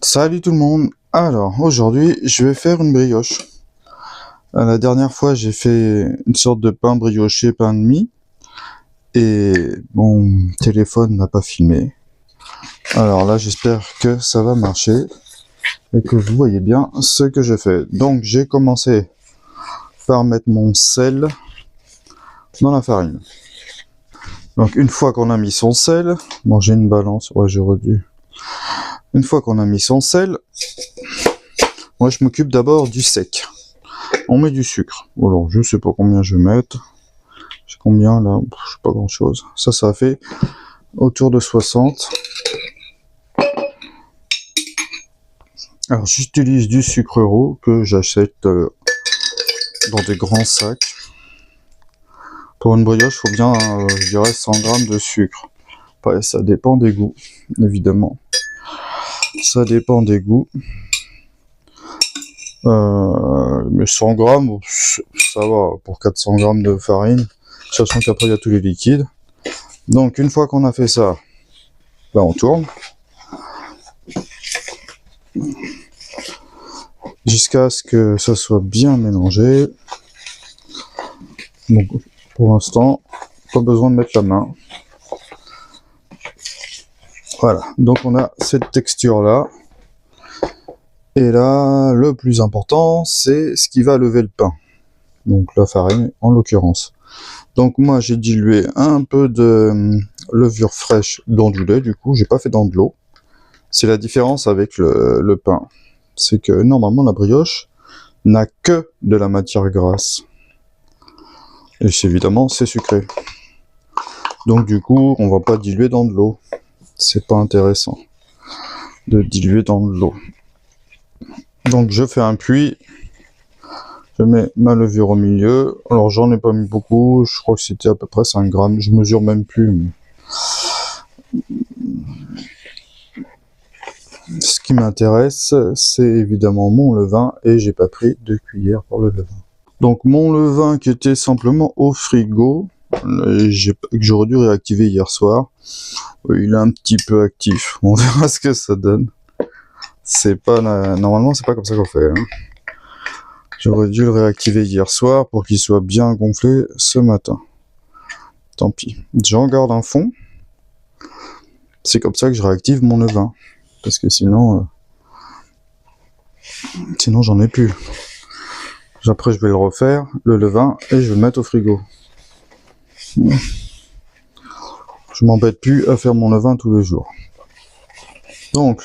Salut tout le monde. Alors aujourd'hui je vais faire une brioche. La dernière fois j'ai fait une sorte de pain brioché, pain de mie, et mon téléphone n'a pas filmé. Alors là j'espère que ça va marcher et que vous voyez bien ce que je fais. Donc j'ai commencé par mettre mon sel dans la farine. Donc une fois qu'on a mis son sel, bon j'ai une balance, ouais j'aurais dû. Une fois qu'on a mis son sel, moi je m'occupe d'abord du sec. On met du sucre. Alors je sais pas combien je vais mettre. J'ai combien là? Je sais pas grand chose. Ça fait autour de 60. Alors j'utilise du sucre roux que j'achète dans des grands sacs. Pour une brioche, il faut bien, je dirais, 100 g de sucre. Après, ça dépend des goûts, évidemment. Ça dépend des goûts. Mais 100 g, ça va pour 400 g de farine, sachant qu'après il y a tous les liquides. Donc une fois qu'on a fait ça, là on tourne jusqu'à ce que ça soit bien mélangé. Donc pour l'instant, pas besoin de mettre la main. Voilà, donc on a cette texture là. Et là, le plus important, c'est ce qui va lever le pain. Donc la farine, en l'occurrence. Donc moi, j'ai dilué un peu de levure fraîche dans du lait, du coup, j'ai pas fait dans de l'eau. C'est la différence avec le pain. C'est que normalement, la brioche n'a que de la matière grasse. Et évidemment, c'est sucré. Donc du coup, on va pas diluer dans de l'eau. C'est pas intéressant de diluer dans de l'eau. Donc je fais un puits, je mets ma levure au milieu. Alors j'en ai pas mis beaucoup, je crois que c'était à peu près 5 grammes, je mesure même plus. Mais... ce qui m'intéresse, c'est évidemment mon levain, et j'ai pas pris de cuillère pour le levain. Donc mon levain qui était simplement au frigo, que j'aurais dû réactiver hier soir, il est un petit peu actif, on verra ce que ça donne. C'est pas normalement c'est pas comme ça qu'on fait. Hein. J'aurais dû le réactiver hier soir pour qu'il soit bien gonflé ce matin. Tant pis. J'en garde un fond. C'est comme ça que je réactive mon levain. Parce que sinon j'en ai plus. Après je vais le refaire, le levain, et je vais le mettre au frigo. Je m'embête plus à faire mon levain tous les jours. Donc